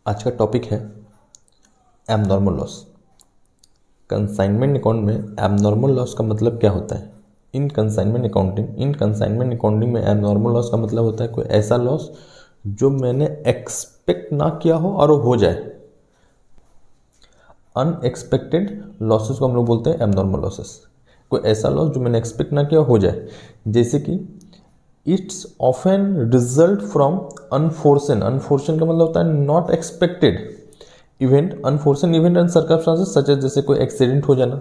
आज का टॉपिक है एबनॉर्मल लॉस। कंसाइनमेंट अकाउंट में एबनॉर्मल लॉस का मतलब क्या होता है? इन कंसाइनमेंट अकाउंटिंग में एबनॉर्मल लॉस का मतलब होता है कोई ऐसा लॉस जो मैंने एक्सपेक्ट ना किया हो और वो हो जाए। अनएक्सपेक्टेड लॉसेस को हम लोग बोलते हैं एबनॉर्मल लॉसेस। कोई ऐसा लॉस जो मैंने एक्सपेक्ट ना किया हो जाए, जैसे कि it's often result from unforeseen. Unforeseen का मतलब होता है not expected event, unforeseen event and circumstances such as, जैसे कोई एक्सीडेंट हो जाना,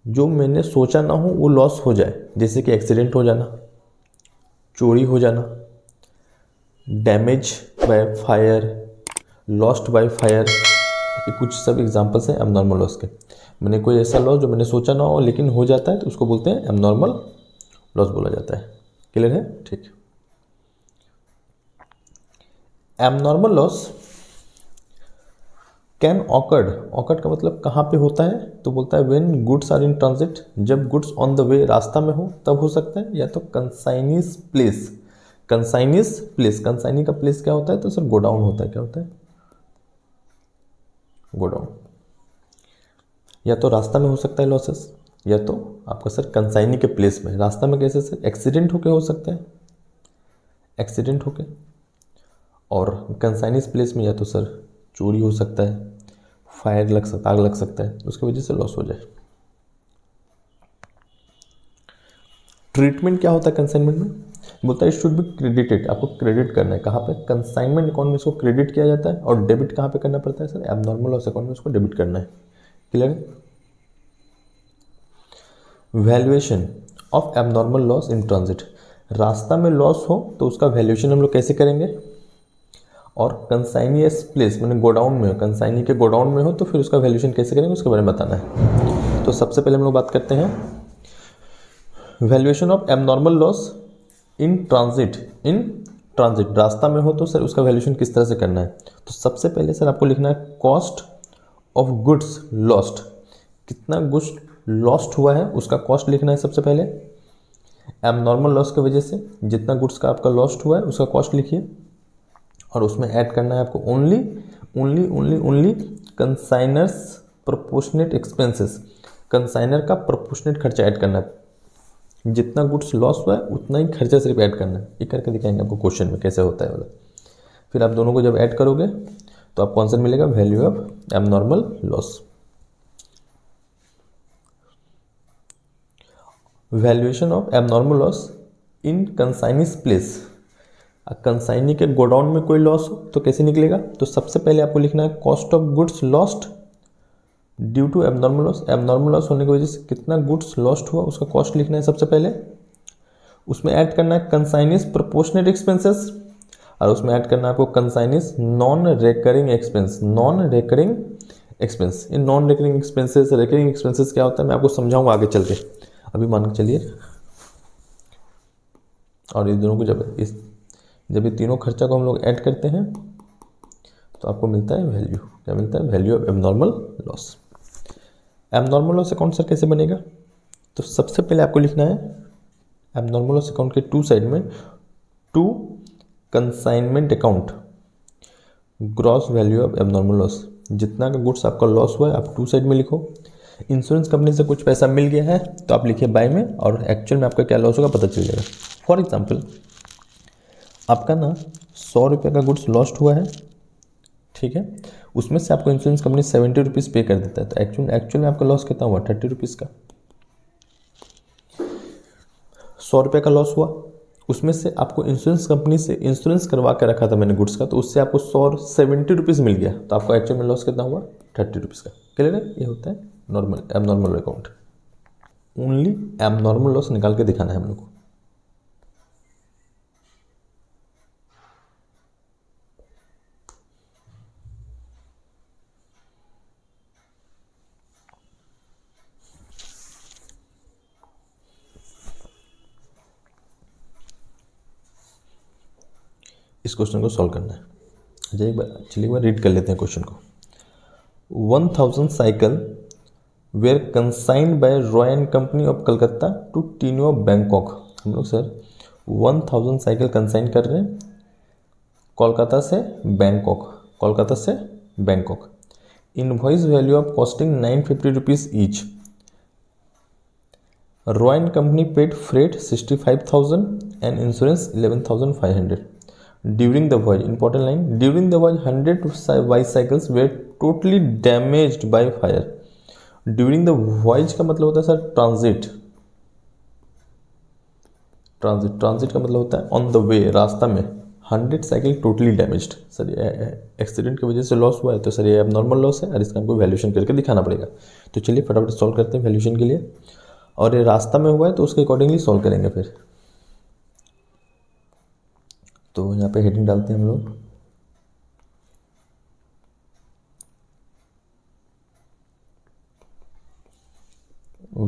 जो मैंने सोचा ना हो वो लॉस हो जाए, जैसे कि एक्सीडेंट हो जाना, चोरी हो जाना, damage by fire, lost by fire, ये कुछ सब एग्जांपल्स हैं एबनॉर्मल लॉस के। मैंने कोई ऐसा लॉस जो मैंने सोचा ना हो लेकिन हो जाता है तो उसको बोलते हैं एबनॉर्मल लॉस बोला जाता है। क्लियर है? ठीक। Abnormal loss can occurred, occurred का मतलब कहाँ पे होता है, तो बोलता है when goods are in transit, जब गुड्स ऑन द वे रास्ता में हो तब हो सकता है, या तो consignee's place. Consignee's place, consignee का प्लेस क्या होता है, तो सर गोडाउन होता है। क्या होता है? गोडाउन। या तो रास्ता में हो सकता है लॉसेस, या तो आपका सर कंसाइनी के प्लेस में। रास्ता में कैसे सर? एक्सीडेंट होके हो सकता है, एक्सीडेंट होके। और कंसाइनीज प्लेस में या तो सर चोरी हो सकता है, फायर लग सकता, आग लग सकता है, उसकी वजह से लॉस हो जाए। ट्रीटमेंट क्या होता है कंसाइनमेंट में? बोलता है इट शुड बी क्रेडिटेड, आपको क्रेडिट करना है। कहाँ पे? कंसाइनमेंट अकाउंट में इसको क्रेडिट किया जाता है। और डेबिट कहाँ पे करना पड़ता है सर? एबनॉर्मल लॉस अकाउंट में इसको डेबिट करना है। क्लियर है? Valuation of abnormal loss in transit, रास्ता में लॉस हो तो उसका वैल्यूएशन हम लोग कैसे करेंगे? और कंसाइनियस प्लेस मैंने गोडाउन में हो, कंसाइनी के गोडाउन में हो तो फिर उसका वैल्यूएशन कैसे करेंगे उसके बारे में बताना है। तो सबसे पहले हम लोग बात करते हैं valuation of abnormal loss in transit. In transit रास्ता में हो तो सर उसका वैल्यूएशन किस तरह से करना है? तो सबसे पहले सर आपको लिखना है कॉस्ट ऑफ गुड्स लॉस्ट। कितना गुड्स लॉस्ट हुआ है उसका कॉस्ट लिखना है सबसे पहले। एबनॉर्मल लॉस की वजह से जितना गुड्स का आपका लॉस्ट हुआ है उसका कॉस्ट लिखिए, और उसमें ऐड करना है आपको only only only only consignor's proportionate expenses. Consignor का प्रोपोर्शनेट खर्चा ऐड करना है। जितना गुड्स लॉस हुआ है उतना ही खर्चा सिर्फ ऐड करना है। ये करके दिखाएंगे आपको क्वेश्चन में कैसे होता है वाला। फिर आप दोनों को जब ऐड करोगे तो आपको आंसर मिलेगा value of abnormal loss. Valuation of abnormal loss in consignee's place. Consignee के गोडाउन में कोई लॉस हो तो कैसे निकलेगा? तो सबसे पहले आपको लिखना है cost of goods lost due to abnormal loss. Abnormal loss होने की वजह से कितना गुड्स लॉस्ट हुआ उसका कॉस्ट लिखना है सबसे पहले। उसमें ऐड करना है कंसाइनीज प्रोपोर्शनेट एक्सपेंसेस, और उसमें ऐड करना है आपको consignee's non recurring expense. Non recurring expense, in non recurring expenses, recurring expenses क्या होता है मैं आपको समझाऊंगा आगे चल के। अभी मान के चलिए, और इस दोनों को जब ये तीनों खर्चा को हम लोग ऐड करते हैं तो आपको मिलता है वैल्यू। क्या मिलता है? Value of abnormal loss. Abnormal loss account sir कैसे बनेगा? तो सबसे पहले आपको लिखना है एबनॉर्मल लॉस अकाउंट के टू साइड में, to consignment account gross value of abnormal loss. जितना का गुड्स आपका लॉस हुआ है आप टू साइड में लिखो। इंश्योरेंस कंपनी से कुछ पैसा मिल गया है तो आप लिखिए बाय में, और एक्चुअल में आपका क्या लॉस होगा पता चल जाएगा। फॉर एग्जाम्पल आपका ना 100 रुपये का गुड्स लॉस्ट हुआ है, ठीक है, उसमें से आपको इंश्योरेंस कंपनी 70 रुपीज़ पे कर देता है, तो एक्चुअल में आपका लॉस कितना हुआ? 30 रुपीज़ का। 100 रुपये का लॉस हुआ, उसमें से आपको इंश्योरेंस कंपनी से इंश्योरेंस करवा के रखा था मैंने गुड्स का, तो उससे आपको 70 रुपीज़ मिल गया, तो आपको एक्चुअल में लॉस कितना हुआ? 30 रुपीज़ का। क्लियर है? ये होता है normal abnormal account. Only abnormal loss निकाल के दिखाना है हम लोग को। इस क्वेश्चन को सॉल्व करना है। चलिए एक बार रीड कर लेते हैं क्वेश्चन को। 1000 cycle were consigned by Roy and company of Calcutta to टीनो बैंकॉक। हम लोग सर 1000 साइकिल कंसाइन कर रहे हैं कोलकाता से बैंकॉक, कोलकाता से Bangkok. Invoice value of costing 950 rupees each. Royal company paid freight 65,000 and insurance 11,500 during the voyage. Important line, during the voyage 100 bicycles were totally damaged by fire. During the voyage का मतलब होता है sir transit, transit का मतलब होता है on the way, रास्ता में 100 साइकिल टोटली डैमेज्ड। सर ये एक्सीडेंट की वजह से लॉस हुआ है, तो सर ये अब नॉर्मल लॉस है और इसका हमको वैल्यूएशन करके दिखाना पड़ेगा। तो चलिए फटाफट सॉल्व करते हैं वैल्यूएशन के लिए। और ये रास्ता में हुआ है तो उसके अकॉर्डिंगली सॉल्व करेंगे फिर। तो यहाँ पे हेडिंग डालते हैं हम लोग,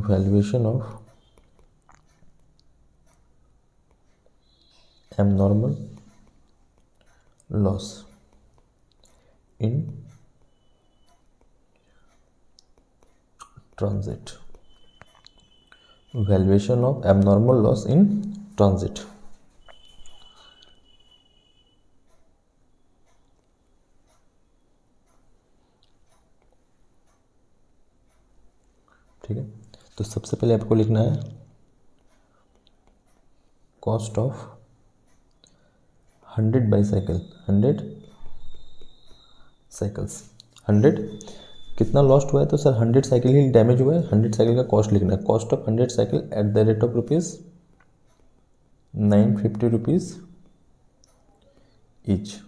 valuation of abnormal loss in transit, valuation of abnormal loss in transit। ठीक है, तो सबसे पहले आपको लिखना है कॉस्ट ऑफ 100 बाईसाइकिल, 100 साइकिल्स, 100 कितना लॉस्ट हुआ है, तो सर 100 साइकिल ही डैमेज हुआ है। 100 साइकिल का कॉस्ट लिखना है, cost of 100 cycle at the rate of rupees 950 rupees each.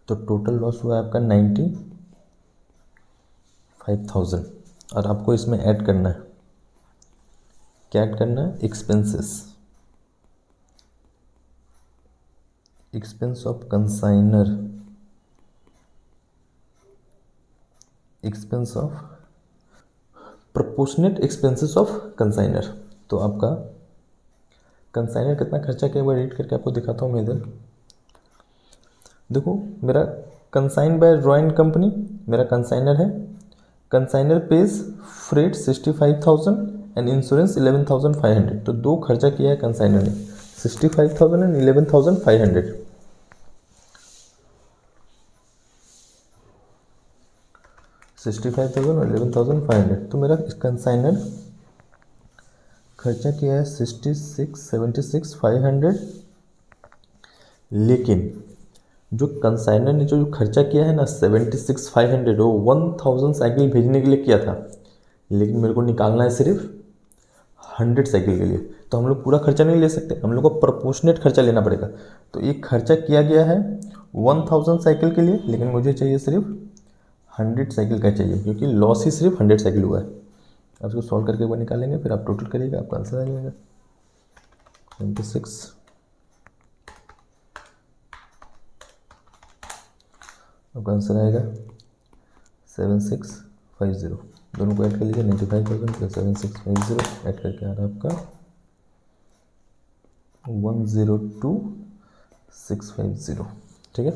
तो टोटल लॉस हुआ है आपका 95,000। और आपको इसमें ऐड करना है, क्या ऐड करना है, expenses, expense of consignor, expense of proportionate expenses of consignor. तो आपका कंसाइनर कितना खर्चा किया, वो रीड करके आपको दिखाता हूँ मैं इधर। देखो मेरा कंसाइन बाय रॉयल कंपनी, मेरा कंसाइनर है। Consignor pays freight 65,000 and insurance 11,500। तो दो खर्चा किया है कंसाइनर ने, 65,000 एंड 11,500। 65,000 और 11,500। तो मेरा कंसाइनर खर्चा किया है 76,500। लेकिन जो कंसाइनर ने जो खर्चा किया है ना 76,500, वो 1,000 साइकिल भेजने के लिए किया था। लेकिन मेरे को निकालना है सिर्फ 100 साइकिल के लिए। तो हम लोग पूरा खर्चा नहीं ले सकते, हम लोग को प्रोपोर्शनेट खर्चा लेना पड़ेगा। तो एक खर्चा किया गया है 1,000 साइकिल के लिए, लेकिन मुझे चाहिए सिर्फ 100 साइकिल का चाहिए, क्योंकि लॉस ही सिर्फ 100 साइकिल हुआ है। अब इसको सॉल्व करके वो निकालेंगे, फिर आप टोटल करिएगा, आपका आंसर आ जाएगा 26। आपका आंसर आएगा 7650। दोनों को ऐड कर लीजिए, 95,000 प्लस 7650 ऐड करके आ रहा है आपका 102,650। ठीक है,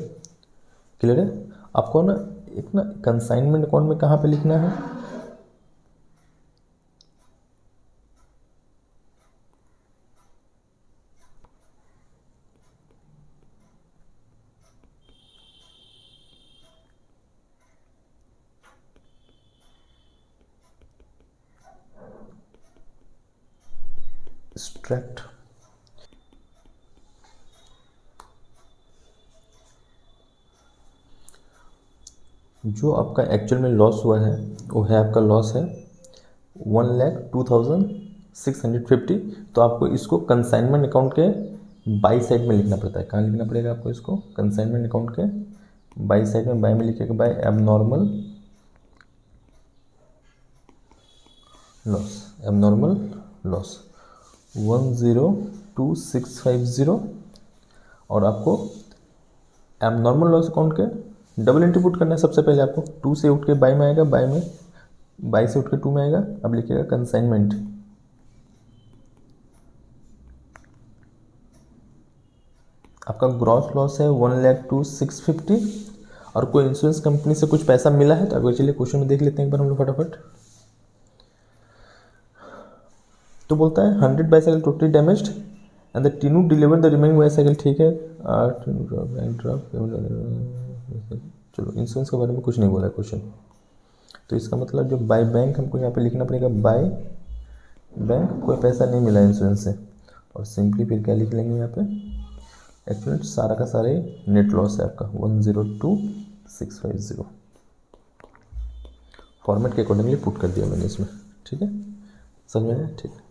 क्लियर है। आपको ना एक ना कंसाइनमेंट अकाउंट में कहाँ पे लिखना है, एक्सट्रैक्ट जो आपका एक्चुअल में लॉस हुआ है, वो है आपका लॉस है 1,02,650। तो आपको इसको कंसाइनमेंट अकाउंट के बाई साइड में लिखना पड़ता है। कहाँ लिखना पड़ेगा आपको इसको, कंसाइनमेंट अकाउंट के बाई साइड में, बाई में लिखेगा by abnormal loss, abnormal loss 102,650। और आपको एबनॉर्मल लॉस अकाउंट के डबल एंट्री पुट करना है। सबसे पहले आपको 2 से उठ के बाई में आएगा, बाई से उठ के 2 में आएगा। अब लिखिएगा कंसाइनमेंट, आपका ग्रॉस लॉस है 1,02,650। और कोई इंश्योरेंस कंपनी से कुछ पैसा मिला है, तो अगर चलिए क्वेश्चन में देख लेते हैं एक बार हम लोग फटाफट। तो बोलता है 100 bicycle totally damaged and the टीनू deliver the remaining bicycle, ठीक है। चलो इंश्योरेंस के बारे में कुछ नहीं बोला है क्वेश्चन, तो इसका मतलब जो बाय बैंक हमको यहाँ पे लिखना पड़ेगा, बाय बैंक कोई पैसा नहीं मिला इंश्योरेंस से, और सिंपली फिर क्या लिख लेंगे यहाँ पे, एक्चुअली सारा का सारे नेट लॉस है आपका 102,650, फॉर्मेट के अकॉर्डिंगली पुट कर दिया मैंने इसमें, ठीक है, समझ में आया, ठीक है।